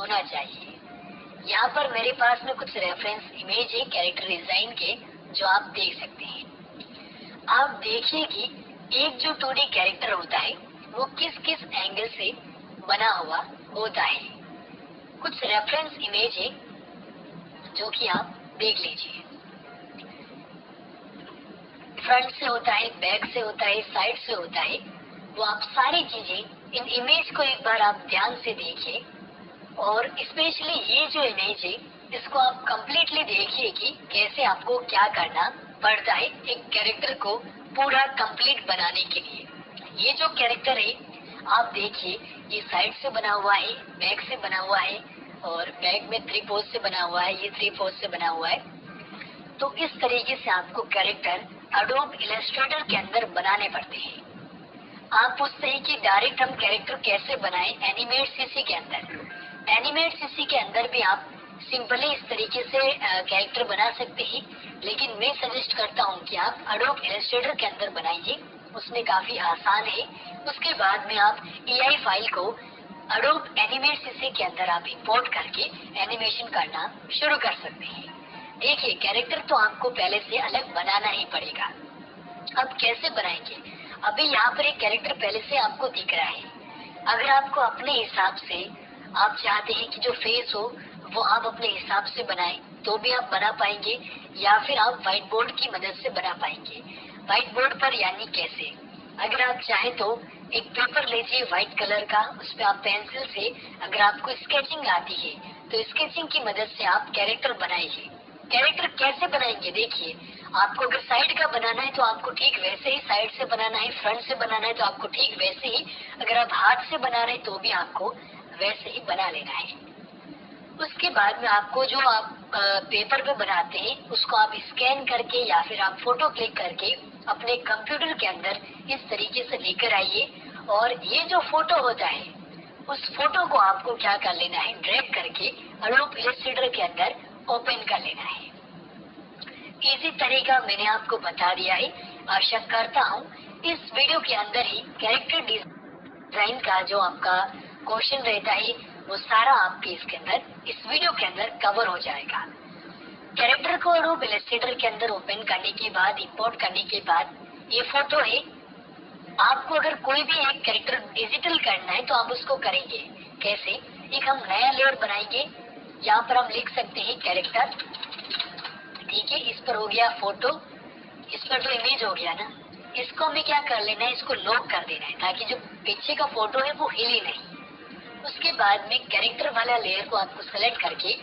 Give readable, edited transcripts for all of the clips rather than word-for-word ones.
होना चाहिए। यहाँ पर मेरे पास में कुछ रेफरेंस इमेज है कैरेक्टर डिजाइन के, जो आप देख सकते हैं। आप देखिए कि एक जो 2D कैरेक्टर होता है वो किस किस एंगल से बना हुआ होता है। कुछ रेफरेंस इमेज है जो कि आप देख लीजिए। फ्रंट से होता है, बैक से होता है, साइड से होता है। वो आप सारी चीजें इन इमेज को एक बार आप ध्यान से देखिए, और स्पेशली ये जो इमेज है इसको आप कंप्लीटली देखिए कि कैसे आपको क्या करना पड़ता है एक कैरेक्टर को पूरा कंप्लीट बनाने के लिए। ये जो कैरेक्टर है आप देखिए, ये साइड से बना हुआ है, बैक से बना हुआ है, और बैक में 3 पोज से बना हुआ है, ये 3 पोज से बना हुआ है। तो इस तरीके से आपको कैरेक्टर एडोब इलस्ट्रेटर के अंदर बनाने पड़ते हैं। आप पूछते हैं कि डायरेक्ट हम कैरेक्टर कैसे बनाएं एनिमेट सीसी के अंदर। एनिमेट सीसी के अंदर भी आप सिंपली इस तरीके से कैरेक्टर बना सकते हैं, लेकिन मैं सजेस्ट करता हूं कि आप एडोब इलस्ट्रेटर के अंदर बनाइए, उसमें काफी आसान है। उसके बाद में आप EI फाइल को एडोब एनिमेट सीसी के अंदर आप इंपोर्ट करके एनिमेशन करना शुरू कर सकते हैं। देखिए, कैरेक्टर तो आपको पहले से अलग बनाना ही पड़ेगा। अब कैसे बनाएंगे? अभी यहाँ पर एक कैरेक्टर पहले से आपको दिख रहा है। अगर आपको अपने हिसाब से आप चाहते हैं कि जो फेस हो वो आप अपने हिसाब से बनाएं, तो भी आप बना पाएंगे, या फिर आप व्हाइट बोर्ड की मदद से बना पाएंगे। व्हाइट बोर्ड पर यानी कैसे? अगर आप चाहे तो एक पेपर लीजिए व्हाइट कलर का, उस पर आप पेंसिल से, अगर आपको स्केचिंग आती है तो स्केचिंग की मदद से आप कैरेक्टर बनाइए। कैरेक्टर कैसे बनाएंगे? देखिए, आपको अगर साइड का बनाना है तो आपको ठीक वैसे ही साइड से बनाना है, फ्रंट से बनाना है तो आपको ठीक वैसे ही, अगर आप हाथ से बना रहे हैं तो भी आपको वैसे ही बना लेना है। उसके बाद में आपको जो आप पेपर पे बनाते हैं उसको आप स्कैन करके या फिर आप फोटो क्लिक करके अपने कंप्यूटर के अंदर इस तरीके से लेकर आइए, और ये जो फोटो होता है उस फोटो को आपको क्या कर लेना है, ड्रैग करके एडोब इलस्ट्रेटर के अंदर ओपन कर लेना है। इसी तरीका मैंने आपको बता दिया है। आशा करता हूँ इस वीडियो के अंदर ही कैरेक्टर डिजाइन का जो आपका क्वेश्चन रहता है वो सारा आपके इसके अंदर इस वीडियो के अंदर कवर हो जाएगा। कैरेक्टर को एडोब इलस्ट्रेटर के अंदर ओपन करने के बाद, इंपोर्ट करने के बाद, ये फोटो है। आपको अगर कोई भी एक कैरेक्टर डिजिटल करना है तो आप उसको करेंगे कैसे? एक हम नया लेयर बनाएंगे, यहाँ पर हम लिख सकते हैं कैरेक्टर, ठीक है। इस पर हो गया फोटो, इस पर तो इमेज हो गया ना, इसको हमें क्या कर लेना है, इसको लॉक कर देना है ताकि जो पीछे का फोटो है वो हिले नहीं। उसके बाद में कैरेक्टर वाला लेयर को आपको सेलेक्ट करके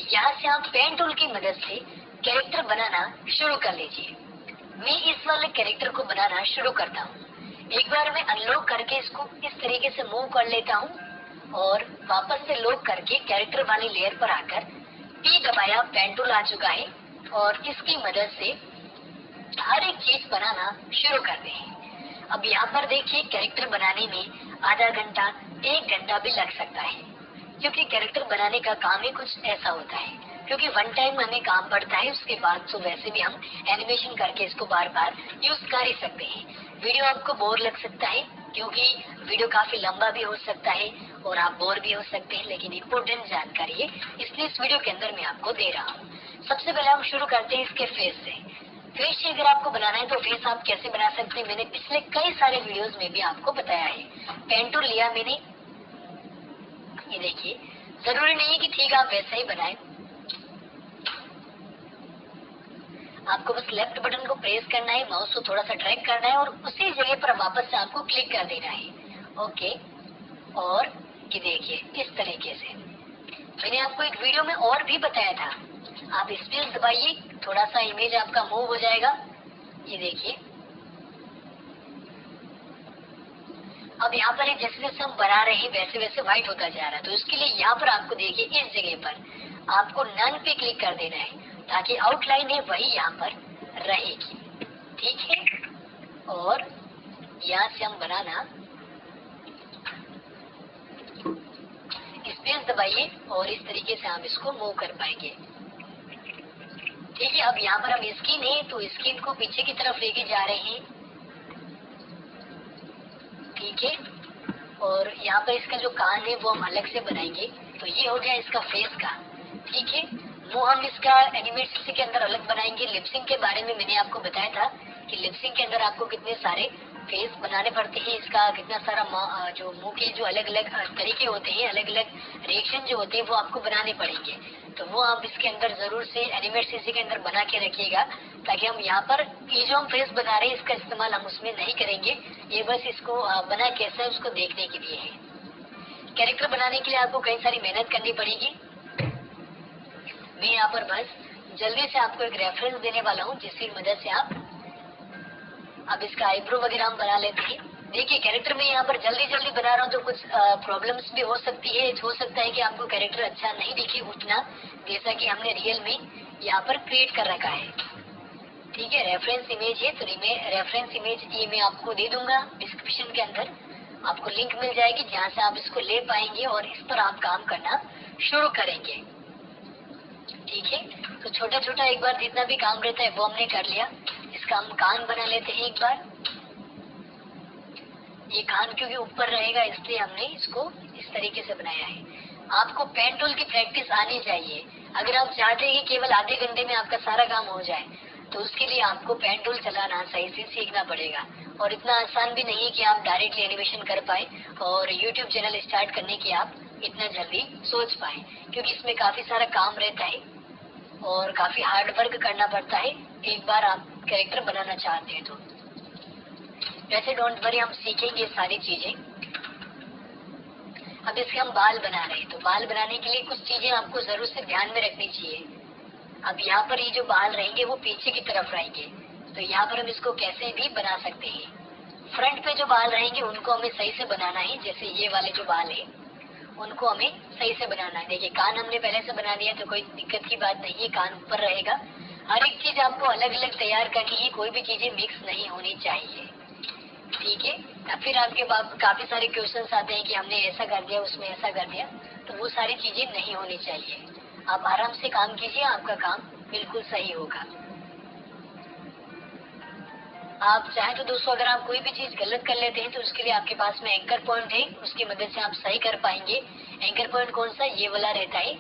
यहाँ से आप पेन टूल की मदद से कैरेक्टर बनाना शुरू कर लीजिए। मैं इस वाले कैरेक्टर को बनाना शुरू करता हूँ। एक बार मैं अनलॉक करके इसको इस तरीके से मूव कर लेता हूँ, और वापस से लॉक करके कैरेक्टर वाली लेयर पर आकर P दबाया, पेन टूल आ चुका है, और इसकी मदद से हर एक चीज बनाना शुरू करते हैं। अब यहाँ पर देखिए, कैरेक्टर बनाने में आधा घंटा 1 घंटा भी लग सकता है, क्योंकि कैरेक्टर बनाने का काम ही कुछ ऐसा होता है। क्योंकि वन टाइम हमें काम पड़ता है, उसके बाद तो वैसे भी हम एनिमेशन करके इसको बार बार यूज कर ही सकते हैं। वीडियो आपको बोर लग सकता है, क्योंकि वीडियो काफी लंबा भी हो सकता है और आप बोर भी हो सकते हैं, लेकिन इम्पोर्टेंट जानकारी है इसलिए इस वीडियो के अंदर मैं आपको दे रहा हूँ। सबसे पहले हम शुरू करते हैं इसके फेस से। फेस से अगर आपको बनाना है तो फेस आप कैसे बना सकते हैं, मैंने पिछले कई सारे वीडियोस में भी आपको बताया है। पेन टूल लिया मैंने, ये देखिए, जरूरी नहीं है कि ठीक आप वैसा ही बनाए, आपको बस लेफ्ट बटन को प्रेस करना है, माउस को थोड़ा सा ड्रैग करना है और उसी जगह पर वापस से आपको क्लिक कर देना है। ओके, और ये देखिए इस तरीके से मैंने आपको एक वीडियो में और भी बताया था। आप स्पेस दबाइए, थोड़ा सा इमेज आपका मूव हो जाएगा। ये देखिए, अब यहाँ पर जैसे जैसे हम बना रहे हैं वैसे वैसे व्हाइट होता जा रहा है, तो इसके लिए यहाँ पर आपको देखिए इस जगह पर आपको नन पे क्लिक कर देना है, ताकि आउटलाइन है वही यहाँ पर रहेगी, ठीक है। और यहाँ से हम बनाना, स्पेस दबाइए और इस तरीके से हम इसको मूव कर पाएंगे, ठीक है। अब यहाँ पर हम स्किन है तो स्किन को पीछे की तरफ लेके जा रहे हैं, ठीक है। और यहाँ पर इसका जो कान है वो हम अलग से बनाएंगे, तो ये हो गया इसका फेस का। ठीक है, वो हम इसका एनिमेट सीसी के अंदर अलग बनाएंगे। लिपसिंग के बारे में मैंने आपको बताया था कि लिपसिंग के अंदर आपको कितने सारे फेस बनाने पड़ते हैं, इसका कितना सारा जो मुंह के जो अलग अलग तरीके होते हैं, अलग अलग रिएक्शन जो होते हैं वो आपको बनाने पड़ेंगे। तो वो आप इसके अंदर जरूर से एनिमेट सीसी के अंदर बना के रखिएगा, ताकि हम यहाँ पर ये जो हम फेस बना रहे हैं इसका इस्तेमाल हम उसमें नहीं करेंगे। ये बस इसको बना कैसे है उसको देखने के लिए है। कैरेक्टर बनाने के लिए आपको कई सारी मेहनत करनी पड़ेगी। मैं यहाँ पर बस जल्दी से आपको एक रेफरेंस देने वाला हूँ, जिसकी मदद से आप अब इसका आईब्रो वगैरह हम बना लेते हैं। देखिए, कैरेक्टर में यहाँ पर जल्दी जल्दी बना रहा हूँ तो कुछ प्रॉब्लम्स भी हो सकती है। हो सकता है कि आपको कैरेक्टर अच्छा नहीं दिखे उतना, जैसा कि हमने रियल में यहाँ पर क्रिएट कर रखा है। ठीक है, रेफरेंस इमेज है, तो रेफरेंस इमेज ये मैं आपको दे दूंगा डिस्क्रिप्शन के अंदर। आपको लिंक मिल जाएगी जहाँ से आप इसको ले पाएंगे और इस पर आप काम करना शुरू करेंगे। ठीक है, तो छोटा छोटा एक बार जितना भी काम रहता है वो हमने कर लिया। इसका हम कान बना लेते हैं एक बार। ये कान क्योंकि ऊपर रहेगा इसलिए हमने इसको इस तरीके से बनाया है। आपको पेन टूल की प्रैक्टिस आनी चाहिए। अगर आप चाहते हैं कि केवल आधे घंटे में आपका सारा काम हो जाए, तो उसके लिए आपको पेन टूल चलाना सही से सीखना पड़ेगा। और इतना आसान भी नहीं है कि आप डायरेक्टली एनिमेशन कर पाए और यूट्यूब चैनल स्टार्ट करने की आप इतना जल्दी सोच पाए, क्योंकि इसमें काफी सारा काम रहता है और काफी हार्ड वर्क करना पड़ता है एक बार आप कैरेक्टर बनाना चाहते हैं तो। वैसे डोंट वरी, हम सीखेंगे सारी चीजें। अब इसके हम बाल बना रहे हैं, तो बाल बनाने के लिए कुछ चीजें आपको जरूर से ध्यान में रखनी चाहिए। अब यहाँ पर ये जो बाल रहेंगे वो पीछे की तरफ रहेंगे, तो यहाँ पर हम इसको कैसे भी बना सकते हैं। फ्रंट पे जो बाल रहेंगे उनको हमें सही से बनाना है, जैसे ये वाले जो बाल है उनको हमें सही से बनाना है। देखिए, कान हमने पहले से बना लिया तो कोई दिक्कत की बात नहीं है, कान ऊपर रहेगा। हर एक चीज आपको अलग अलग तैयार करनी है, कोई भी चीजें मिक्स नहीं होनी चाहिए। ठीक है, या फिर आपके पास काफी सारे क्वेश्चंस आते हैं कि हमने ऐसा कर दिया उसमें ऐसा कर दिया, तो वो सारी चीजें नहीं होनी चाहिए। आप आराम से काम कीजिए, आपका काम बिल्कुल सही होगा। आप चाहे तो दोस्तों अगर आप कोई भी चीज गलत कर लेते हैं तो उसके लिए आपके पास में एंकर पॉइंट है, उसकी मदद से आप सही कर पाएंगे। एंकर पॉइंट कौन सा, ये वाला रहता है।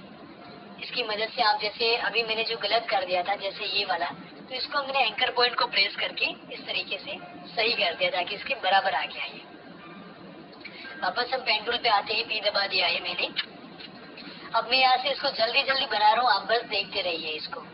इसकी मदद से आप, जैसे अभी मैंने जो गलत कर दिया था जैसे ये वाला, तो इसको मैंने एंकर पॉइंट को प्रेस करके इस तरीके से सही कर दिया ताकि इसके बराबर आ गया ये। वापस हम पेन टूल पे आते हैं, पी दबा दिया है मैंने। अब मैं यहाँ से इसको जल्दी जल्दी बना रहा हूँ, आप बस देखते रहिए इसको।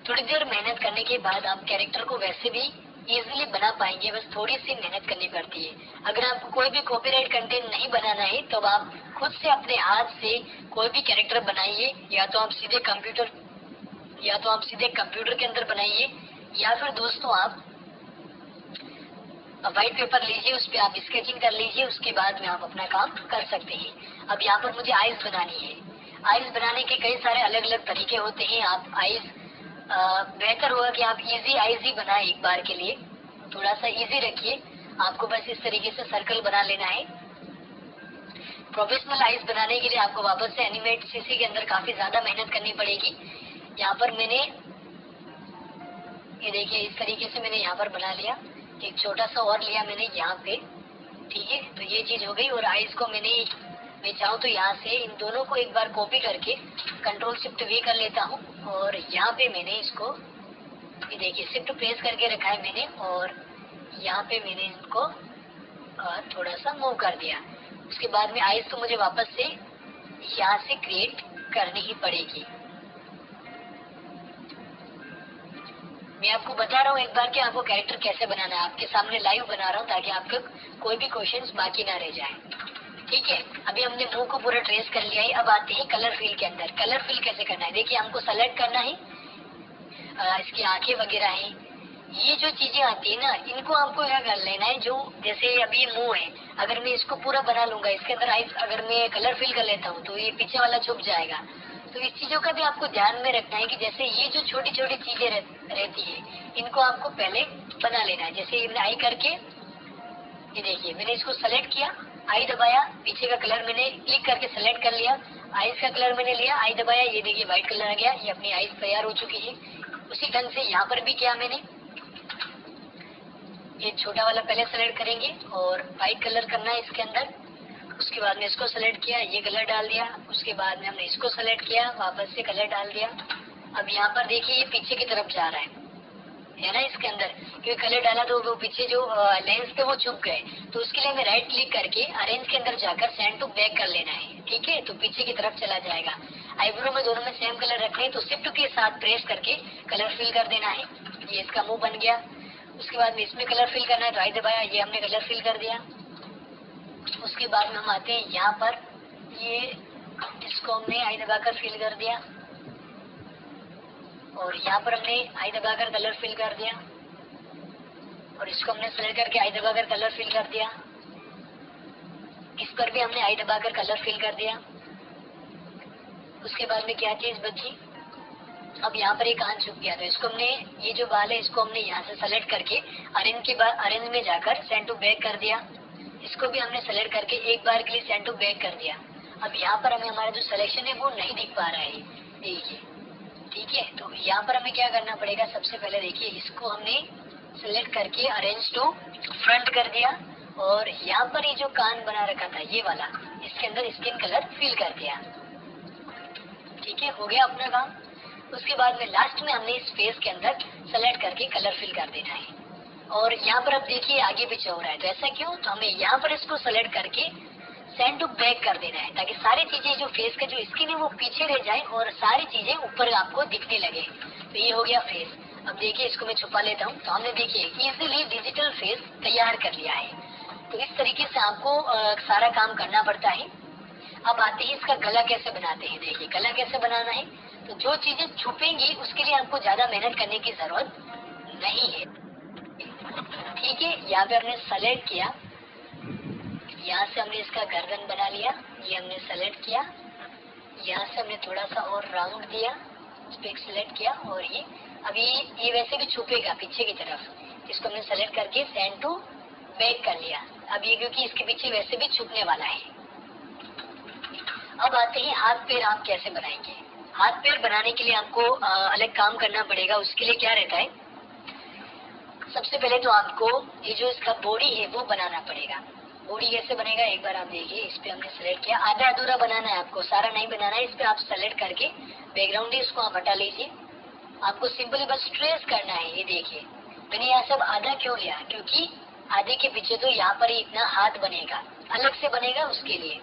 थोड़ी देर मेहनत करने के बाद आप कैरेक्टर को वैसे भी इजीली बना पाएंगे, बस थोड़ी सी मेहनत करनी पड़ती है। अगर आपको कोई भी कॉपीराइट कंटेंट नहीं बनाना है तो आप खुद से अपने हाथ से कोई भी कैरेक्टर बनाइए, या तो आप सीधे कंप्यूटर के अंदर बनाइए, या फिर दोस्तों आप व्हाइट पेपर लीजिए, उस पर आप स्केचिंग कर लीजिए, उसके बाद में आप अपना काम कर सकते हैं। अब यहाँ पर मुझे आइज बनानी है। आइज बनाने के कई सारे अलग अलग तरीके होते हैं। आप आइज बेहतर होगा कि आप इजी आइज ही बनाए एक बार के लिए, थोड़ा सा इजी रखिए। आपको बस इस तरीके से सर्कल बना लेना है। प्रोफेशनल आइज बनाने के लिए आपको वापस से एनिमेट सीसी के अंदर काफी ज्यादा मेहनत करनी पड़ेगी। यहाँ पर मैंने ये देखिए इस तरीके से मैंने यहाँ पर बना लिया, एक छोटा सा और लिया मैंने यहाँ पे। ठीक है, तो ये चीज हो गई। और आइज को मैं चाहूँ तो यहाँ से इन दोनों को एक बार कॉपी करके कंट्रोल शिफ्ट वी कर लेता हूँ, और यहाँ पे मैंने इसको ये देखिए शिफ्ट प्रेस करके रखा है मैंने, और यहाँ पे मैंने इनको थोड़ा सा मूव कर दिया। उसके बाद में आइज तो मुझे वापस से यहाँ से क्रिएट करनी ही पड़ेगी। मैं आपको बता रहा हूँ एक बार कि आपको कैरेक्टर कैसे बनाना है, आपके सामने लाइव बना रहा हूँ ताकि आपको कोई भी क्वेश्चंस बाकी ना रह जाए। ठीक है, अभी हमने मुंह को पूरा ट्रेस कर लिया है। अब आते हैं कलर फिल के अंदर। कलर फिल कैसे करना है, देखिए हमको सेलेक्ट करना है, इसकी आंखें वगैरह हैं, ये जो चीजें आती है ना, इनको आपको क्या कर लेना है, जो जैसे अभी मुंह है, अगर मैं इसको पूरा बना लूंगा, इसके अंदर आइस अगर मैं कलर फिल कर लेता हूँ तो ये पीछे वाला छुप जाएगा। तो इस चीजों का भी आपको ध्यान में रखना है कि जैसे ये जो छोटी छोटी चीजें रहती है, इनको आपको पहले बना लेना है। जैसे ये आई करके, ये देखिए मैंने इसको सेलेक्ट किया, आई दबाया, पीछे का कलर मैंने क्लिक करके सेलेक्ट कर लिया, आईज का कलर मैंने लिया, आई दबाया, ये देखिए व्हाइट कलर आ गया, ये अपनी आईज तैयार हो चुकी है। उसी ढंग से यहाँ पर भी किया मैंने, ये छोटा वाला पहले सेलेक्ट करेंगे और व्हाइट कलर करना है इसके अंदर। उसके बाद में इसको सेलेक्ट किया, ये कलर डाल दिया। उसके बाद में हमने इसको सेलेक्ट किया, वापस से कलर डाल दिया। अब यहाँ पर देखिए ये पीछे की तरफ जा रहा है ना इसके अंदर, क्योंकि कलर डाला तो वो पीछे जो लेंस थे वो छुप गए। तो उसके लिए हमें राइट क्लिक करके अरेंज के अंदर जाकर सेंड टू बैक कर लेना है, ठीक है। तो पीछे की तरफ चला जाएगा। आईब्रो में दोनों में सेम कलर रखने हैं, तो शिफ्ट के साथ प्रेस करके कलर फिल कर देना है। ये इसका मुंह बन गया। उसके बाद में इसमें कलर फिल करना है, तो आई दबाया, ये हमने कलर फिल कर दिया। उसके बाद में हम आते हैं यहाँ पर, ये इसको हमने आई दबाकर फिल कर दिया और यहाँ पर हमने आई दबाकर कलर फिल कर दिया और इसको हमने सेलेक्ट करके आई दबाकर कलर फिल कर दिया। इस पर भी हमने आई दबाकर कलर फिल कर दिया। उसके बाद में क्या चीज बची, अब यहाँ पर एक कान छुप गया, तो इसको हमने, ये जो बाल है इसको हमने यहाँ से सेलेक्ट करके अरेंज के बाद अरेंज में जाकर सेंड टू बैक कर दिया। इसको भी हमने सेलेक्ट करके एक बार के लिए सेंड टू बैक कर दिया। अब यहाँ पर हमें हमारा जो सिलेक्शन है वो नहीं दिख पा रहा है, देखिए, ठीक है। तो यहाँ पर हमें क्या करना पड़ेगा, सबसे पहले देखिए इसको हमने सेलेक्ट करके अरेंज टू फ्रंट कर दिया और यहाँ पर ये जो कान बना रखा था ये वाला, इसके अंदर स्किन कलर फिल कर दिया, ठीक है, हो गया अपना काम। उसके बाद में लास्ट में हमने इस फेस के अंदर सेलेक्ट करके कलर फिल कर देना है और यहाँ पर अब देखिए आगे पीछे हो रहा है, तो ऐसा क्यों, तो हमें यहाँ पर इसको सेलेक्ट करके सेंड टू बैक कर देना है, ताकि सारी चीजें जो फेस का जो स्किन है वो पीछे रह जाए और सारी चीजें ऊपर आपको दिखने लगे। तो ये हो गया फेस। अब देखिए इसको मैं छुपा लेता हूँ, तो हमने देखिए इजीली डिजिटल फेस तैयार कर लिया है। तो इस तरीके से आपको सारा काम करना पड़ता है। अब आते हैं इसका गला कैसे बनाते हैं। देखिए गला कैसे बनाना है, तो जो चीजें छुपेंगी उसके लिए आपको ज्यादा मेहनत करने की जरूरत नहीं है, ठीक है। यहाँ पे हमने सेलेक्ट किया, यहाँ से हमने इसका गर्दन बना लिया, ये हमने सेलेक्ट किया, यहाँ से हमने थोड़ा सा और राउंड दिया, इस पे सेलेक्ट किया और ये अभी ये वैसे भी छुपेगा पीछे की तरफ, इसको हमने सेलेक्ट करके सेंड टू बैक कर लिया। अब ये क्योंकि इसके पीछे वैसे भी छुपने वाला है। अब आते हैं हाथ पैर आप कैसे बनाएंगे। हाथ पैर बनाने के लिए आपको अलग काम करना पड़ेगा। उसके लिए क्या रहता है, सबसे पहले तो आपको ये जो इसका बॉडी है वो बनाना पड़ेगा। बॉडी कैसे बनेगा, एक बार आप देखिए, इस पे हमने सेलेक्ट किया, आधा अधूरा बनाना है आपको, सारा नहीं बनाना है। इस पे आप सेलेक्ट करके बैकग्राउंड है इसको आप हटा लीजिए, आपको सिंपली बस ट्रेस करना है। ये देखिए मैंने यहाँ सब आधा क्यों लिया, क्योंकि आधे के पीछे तो यहाँ पर ही इतना हाथ बनेगा, अलग से बनेगा, उसके लिए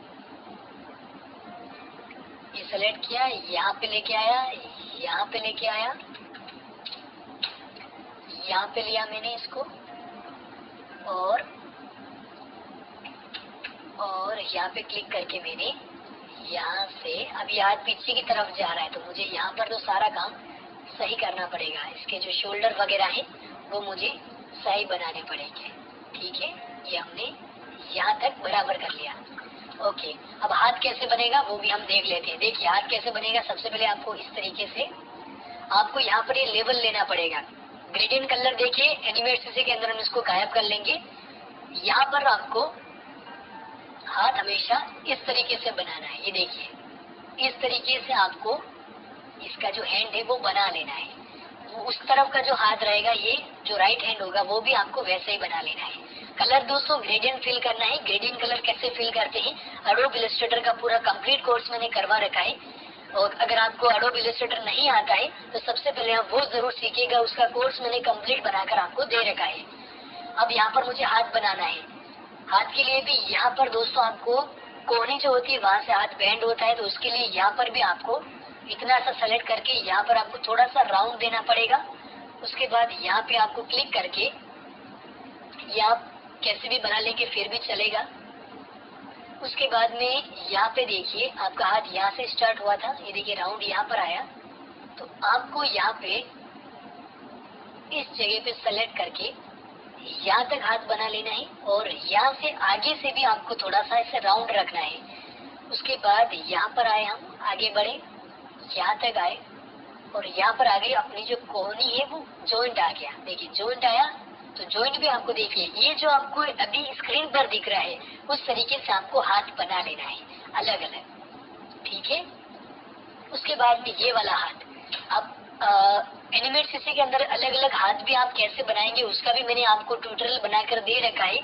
ये सेलेक्ट किया, यहाँ पे लेके आया, यहाँ पे लेके आया, यहाँ पे लिया मैंने इसको और यहाँ पे क्लिक करके मैंने यहाँ से, अभी हाथ पीछे की तरफ जा रहा है तो मुझे यहाँ पर तो सारा काम सही करना पड़ेगा। इसके जो शोल्डर वगैरह है वो मुझे सही बनाने पड़ेंगे, ठीक है। ये हमने यहाँ तक बराबर कर लिया, ओके। अब हाथ कैसे बनेगा वो भी हम देख लेते हैं। देखिए हाथ कैसे बनेगा, सबसे पहले आपको इस तरीके से आपको यहाँ पर ये लेवल लेना पड़ेगा। ग्रेडियंट कलर देखिए एनिमेट सीसी के अंदर हम इसको गायब कर लेंगे। यहाँ पर आपको हाथ हमेशा इस तरीके से बनाना है, ये देखिए इस तरीके से आपको इसका जो हैंड है वो बना लेना है। वो उस तरफ का जो हाथ रहेगा, ये जो राइट हैंड होगा वो भी आपको वैसे ही बना लेना है। कलर दोस्तों ग्रेडियंट फिल करना है। ग्रेडियंट कलर कैसे फिल करते हैं, एडोब इलस्ट्रेटर का पूरा कंप्लीट कोर्स मैंने करवा रखा है और अगर आपको एडोब इलस्ट्रेटर नहीं आता है तो सबसे पहले आप वो जरूर सीखिएगा, उसका कोर्स मैंने कंप्लीट बनाकर आपको दे रखा है। अब यहाँ पर मुझे हाथ बनाना है, हाथ के लिए भी यहाँ पर दोस्तों आपको कोहनी जो होती है वहां से हाथ बैंड होता है, तो उसके लिए यहाँ पर भी आपको इतना सा सेलेक्ट करके यहाँ पर आपको थोड़ा सा राउंड देना पड़ेगा। उसके बाद यहाँ पे आपको क्लिक करके ये आप कैसे भी बना लेंगे फिर भी चलेगा। उसके बाद में यहाँ पे देखिए आपका हाथ यहाँ से स्टार्ट हुआ था, ये देखिए राउंड यहाँ पर आया, तो आपको यहाँ पे इस जगह पे सेलेक्ट करके यहाँ तक हाथ बना लेना है और यहाँ से आगे से भी आपको थोड़ा सा ऐसे राउंड रखना है। उसके बाद यहाँ पर आए, हम आगे बढ़े, यहाँ तक आए और यहाँ पर आगे अपनी जो कोहनी है वो जॉइंट आ गया। देखिए जॉइंट आया तो जॉइंट भी आपको देखिए, ये जो आपको अभी स्क्रीन पर दिख रहा है उस तरीके से आपको हाथ बना लेना है अलग अलग, ठीक है। उसके बाद में ये वाला हाथ, अब एनिमेट सीसी के अंदर अलग अलग हाथ भी आप कैसे बनाएंगे उसका भी मैंने आपको ट्यूटोरियल बनाकर दे रखा है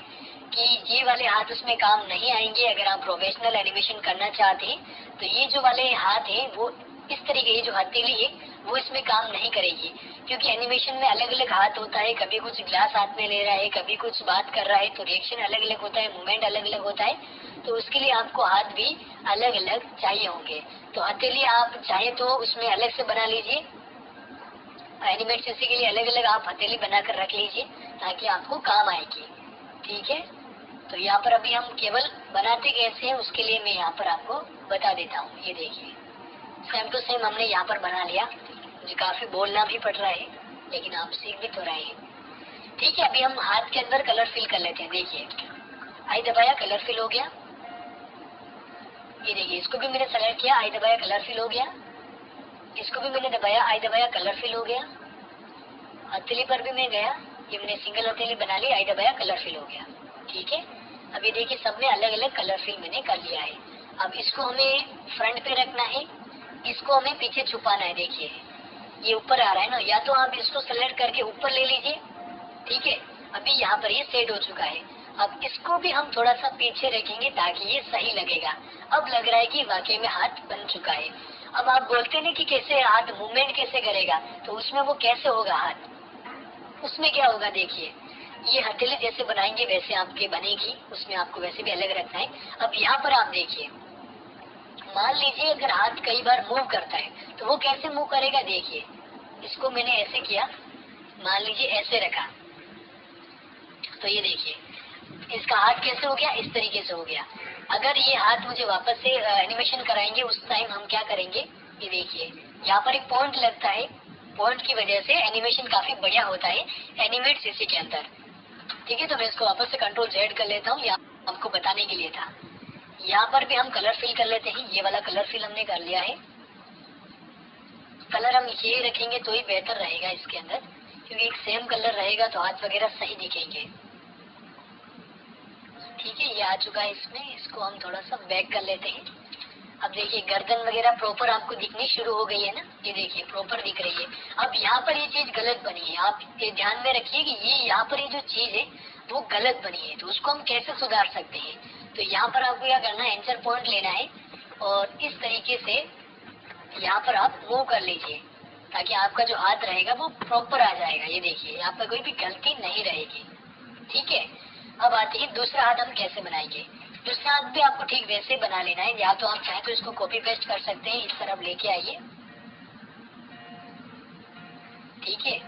कि ये वाले हाथ उसमें काम नहीं आएंगे। अगर आप प्रोफेशनल एनिमेशन करना चाहते हैं तो ये जो वाले हाथ हैं वो इस तरीके, ये जो हथेली है वो इसमें काम नहीं करेगी, क्योंकि एनिमेशन में अलग अलग हाथ होता है। कभी कुछ ग्लास हाथ में ले रहा है, कभी कुछ बात कर रहा है, तो रिएक्शन अलग अलग होता है, मूवमेंट अलग अलग होता है, तो उसके लिए आपको हाथ भी अलग अलग चाहिए होंगे। तो हथेली आप चाहे तो उसमें अलग से बना लीजिए, एनिमेट सीसी के लिए अलग अलग आप हथेली बनाकर रख लीजिए ताकि आपको काम आएगी, ठीक है। तो यहाँ पर अभी हम केवल बनाते कैसे हैं उसके लिए मैं यहाँ पर आपको बता देता हूँ। ये देखिए सेम टू सेम हमने यहाँ पर बना लिया। मुझे काफी बोलना भी पड़ रहा है लेकिन आप सीख भी तो रहे हैं, ठीक है। अभी हम हाथ के अंदर कलर फिल कर लेते हैं। देखिए आई दबाया, कलर फिल हो गया। ये देखिए इसको भी मैंने सेलेक्ट किया, आई दबाया, कलर फिल हो गया। इसको भी मैंने दबाया, आई दबाया, कलर फिल हो गया। हथेली पर भी मैं गया, ये मैंने सिंगल हथेली बना ली, आई दबाया, कलर फिल हो गया, ठीक है। अब ये देखिए सब में अलग अलग कलर फिल मैंने कर लिया है। अब इसको हमें फ्रंट पे रखना है, इसको हमें पीछे छुपाना है। देखिए ये ऊपर आ रहा है ना, या तो आप इसको सेलेक्ट करके ऊपर ले लीजिए, ठीक है। अभी यहाँ पर ये सेट हो चुका है। अब इसको भी हम थोड़ा सा पीछे रखेंगे ताकि ये सही लगेगा। अब लग रहा है कि वाकई में हाथ बन चुका है। अब आप बोलते नहीं कि कैसे हाथ मूवमेंट कैसे करेगा, तो उसमें वो कैसे होगा हाथ, उसमें क्या होगा देखिए, ये हथेली जैसे बनाएंगे वैसे आपके बनेगी, उसमें आपको वैसे भी अलग रखना है। अब यहाँ पर आप देखिए, मान लीजिए अगर हाथ कई बार मूव करता है तो वो कैसे मूव करेगा। देखिए इसको मैंने ऐसे किया, मान लीजिए ऐसे रखा, तो ये देखिए इसका हाथ कैसे हो गया, इस तरीके से हो गया। अगर ये हाथ मुझे वापस से एनिमेशन कराएंगे उस टाइम हम क्या करेंगे, ये देखिए यहाँ पर एक पॉइंट लगता है, पॉइंट की वजह से एनिमेशन काफी बढ़िया होता है एनिमेट सीसी के अंदर, ठीक है। तो मैं इसको वापस से कंट्रोल जेड कर लेता हूँ, यहाँ आपको बताने के लिए था। यहाँ पर भी हम कलर फिल कर लेते हैं, ये वाला कलर फिल हमने कर लिया है। कलर हम ये रखेंगे तो ही बेहतर रहेगा इसके अंदर, क्योंकि एक सेम कलर रहेगा तो हाथ वगैरह सही दिखेंगे, ठीक है। ये आ चुका है इसमें, इसको हम थोड़ा सा बैक कर लेते हैं। अब देखिए गर्दन वगैरह प्रॉपर आपको दिखनी शुरू हो गई है ना, ये देखिए प्रॉपर दिख रही है। अब यहाँ पर ये चीज गलत बनी है, आप ये ध्यान में रखिए कि ये यहाँ पर ये जो चीज है वो गलत बनी है, तो उसको हम कैसे सुधार सकते हैं। तो यहाँ पर आपको क्या करना है, एंटर पॉइंट लेना है और इस तरीके से यहाँ पर आप मूव कर लीजिए ताकि आपका जो हाथ रहेगा वो प्रॉपर आ जाएगा। ये देखिए यहाँ पर कोई भी गलती नहीं रहेगी, ठीक है। अब आते हैं दूसरा हाथ हम कैसे बनाएंगे। दूसरा हाथ भी आपको ठीक वैसे बना लेना है, या तो आप चाहे तो इसको कॉपी पेस्ट कर सकते हैं, इस तरफ लेके आइए, ठीक है।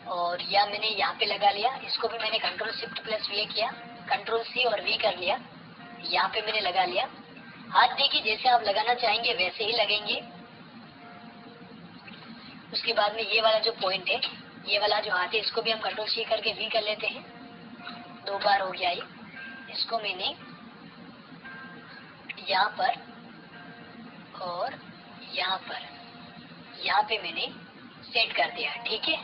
और या मैंने यहाँ पे लगा लिया, इसको भी मैंने कंट्रोल शिफ्ट प्लस वी किया, कंट्रोल सी और वी कर लिया, यहाँ पे मैंने लगा लिया। हाथ देखिए जैसे आप लगाना चाहेंगे वैसे ही लगेंगे। उसके बाद में ये वाला जो पॉइंट है, ये वाला जो हाथ है, इसको भी हम कंट्रोल सी करके वी कर लेते हैं। 2 बार हो गया ये, इसको मैंने यहाँ पर और यहाँ पे मैंने सेट कर दिया, ठीक है।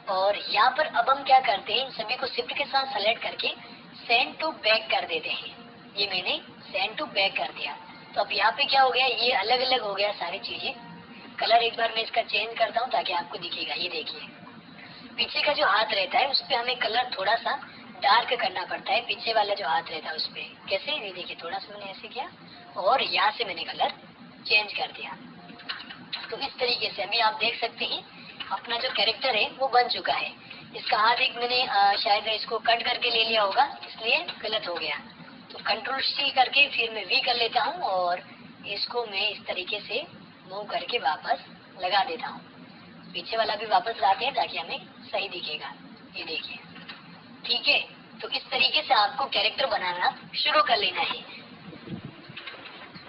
और यहाँ पर अब हम क्या करते हैं, इन सभी को शिफ्ट के साथ सेलेक्ट करके सेंड टू बैक कर देते हैं। ये मैंने सेंड टू बैक कर दिया, तो अब यहाँ पे क्या हो गया, ये अलग अलग हो गया सारी चीजें। कलर एक बार मैं इसका चेंज करता हूँ ताकि आपको दिखेगा। ये देखिए पीछे का जो हाथ रहता है उस पर हमें कलर थोड़ा सा डार्क करना पड़ता है, पीछे वाला जो हाथ रहता है उस पे कैसे, ये देखिए थोड़ा सा मैंने ऐसे किया और यहाँ से मैंने कलर चेंज कर दिया। तो इस तरीके से अभी आप देख सकते हैं अपना जो कैरेक्टर है वो बन चुका है। इसका हाथ एक मैंने शायद इसको कट करके ले लिया होगा, इसलिए गलत हो गया। तो कंट्रोल सी करके फिर मैं वी कर लेता हूँ और इसको मैं इस तरीके से मूव करके वापस लगा देता हूँ। पीछे वाला भी वापस लाते हैं ताकि हमें सही दिखेगा। ये देखिए, ठीक है। तो इस तरीके से आपको कैरेक्टर बनाना शुरू कर लेना है।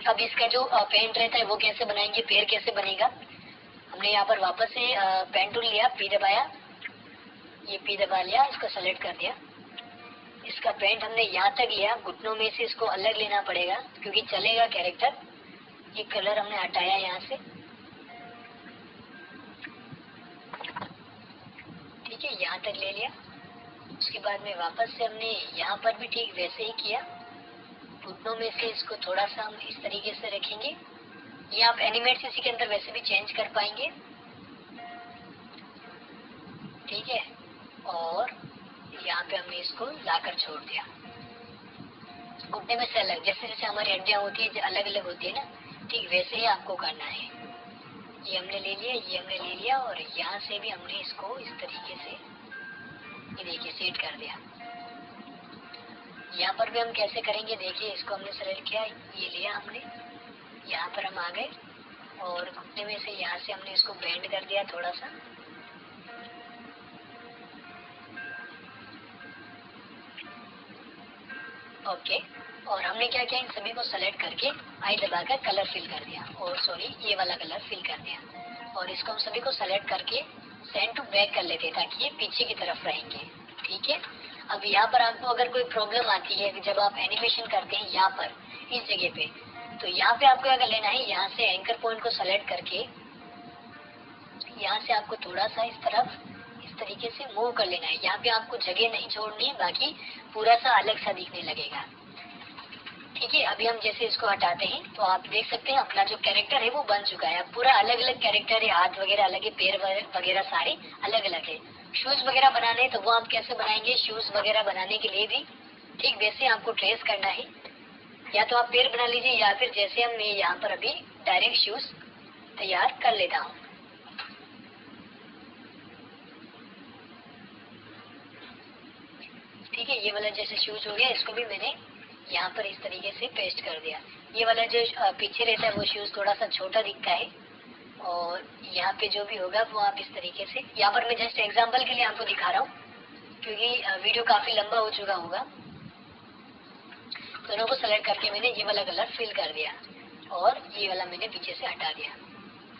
अब इसका जो पेंट रहता है वो कैसे बनाएंगे, पैर कैसे बनेगा। हमने यहाँ पर वापस से पेन टूल लिया, पी दबाया, ये पी दबा लिया, इसको सेलेक्ट कर दिया। इसका पेंट हमने यहाँ तक लिया, घुटनों में से इसको अलग लेना पड़ेगा क्योंकि चलेगा कैरेक्टर। ये कलर हमने हटाया यहाँ से, ठीक है, यहाँ तक ले लिया। उसके बाद में वापस से हमने यहाँ पर भी ठीक वैसे ही किया, घुटनों में से इसको थोड़ा सा हम इस तरीके से रखेंगे। ये आप एनिमेट सीसी के अंदर वैसे भी चेंज कर पाएंगे, ठीक है। और यहाँ पे हमने इसको लाकर छोड़ दिया। घुटने में से अलग, जैसे जैसे हमारी हड्डियां होती है अलग अलग होती है ना, ठीक वैसे ही आपको करना है। ये हमने ले लिया, ये हमने ले लिया, और यहाँ से भी हमने इसको इस तरीके से ये देखिए सेट कर दिया। यहाँ पर भी हम कैसे करेंगे देखिए, इसको हमने सेलेक्ट किया, ये लिया हमने, यहाँ पर हम आ गए और घुटने में से यहाँ से हमने इसको बेंड कर दिया थोड़ा सा। ओके, और हमने क्या किया, इन सभी को सेलेक्ट करके आई दबाकर कलर फिल कर दिया, और सॉरी ये वाला कलर फिल कर दिया। और इसको हम सभी को सेलेक्ट करके सेंड टू बैक कर लेते ताकि ये पीछे की तरफ रहेंगे, ठीक है। अब यहाँ पर आपको अगर कोई प्रॉब्लम आती है जब आप एनिमेशन करते हैं यहाँ पर इस जगह पे, तो यहाँ पे आपको अगर लेना है, यहाँ से एंकर पॉइंट को सेलेक्ट करके यहाँ से आपको थोड़ा सा इस तरफ इस तरीके से मूव कर लेना है। यहाँ पे आपको जगह नहीं छोड़नी है, बाकी पूरा सा अलग सा दिखने लगेगा, ठीक है। अभी हम जैसे इसको हटाते हैं तो आप देख सकते हैं अपना जो कैरेक्टर है वो बन चुका है। अब पूरा अलग अलग कैरेक्टर है, हाथ वगैरह अलग है, पैर वगैरह सारे अलग अलग है। शूज वगैरह बनाने तो वो आप कैसे बनाएंगे, शूज वगैरह बनाने के लिए भी ठीक वैसे आपको ट्रेस करना है। या तो आप पैर बना लीजिए, या फिर जैसे हम मैं यहाँ पर अभी डायरेक्ट शूज तैयार कर लेता हूँ। ठीक है, ये वाला जैसे शूज हो गया, इसको भी मैंने यहाँ पर इस तरीके से पेस्ट कर दिया। ये वाला जो पीछे रहता है वो शूज थोड़ा सा छोटा दिखता है, और यहाँ पे जो भी होगा वो आप इस तरीके से, यहाँ पर मैं जस्ट एग्जांपल के लिए आपको दिखा रहा हूँ क्योंकि वीडियो काफी लंबा हो चुका होगा। दोनों को सेलेक्ट करके मैंने ये वाला कलर फिल कर दिया, और ये वाला मैंने पीछे से हटा दिया,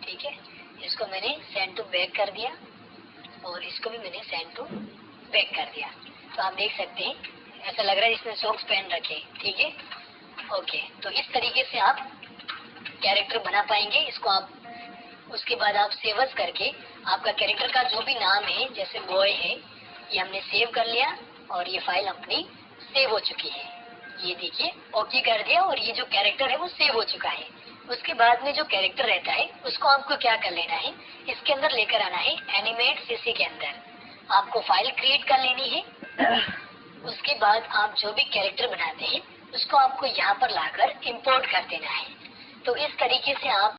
ठीक है। इसको मैंने सेंड टू बैक कर दिया, और इसको भी मैंने सेंड टू बैक कर दिया। तो आप देख सकते हैं ऐसा लग रहा है इसने सॉक्स पहन रखे, ठीक है। ओके, तो इस तरीके से आप कैरेक्टर बना पाएंगे। इसको आप उसके बाद आप सेवस करके आपका कैरेक्टर का जो भी नाम है, जैसे बॉय है, ये हमने सेव कर लिया और ये फाइल अपनी सेव हो चुकी है। ये देखिए ओके कर दिया, और ये जो कैरेक्टर है वो सेव हो चुका है। उसके बाद में जो कैरेक्टर रहता है उसको आपको क्या कर लेना है, इसके अंदर लेकर आना है एनिमेट सीसी के अंदर। आपको फाइल क्रिएट कर लेनी है। उसके बाद आप जो भी कैरेक्टर बनाते हैं उसको आपको यहाँ पर लाकर इंपोर्ट कर देना है। तो इस तरीके से आप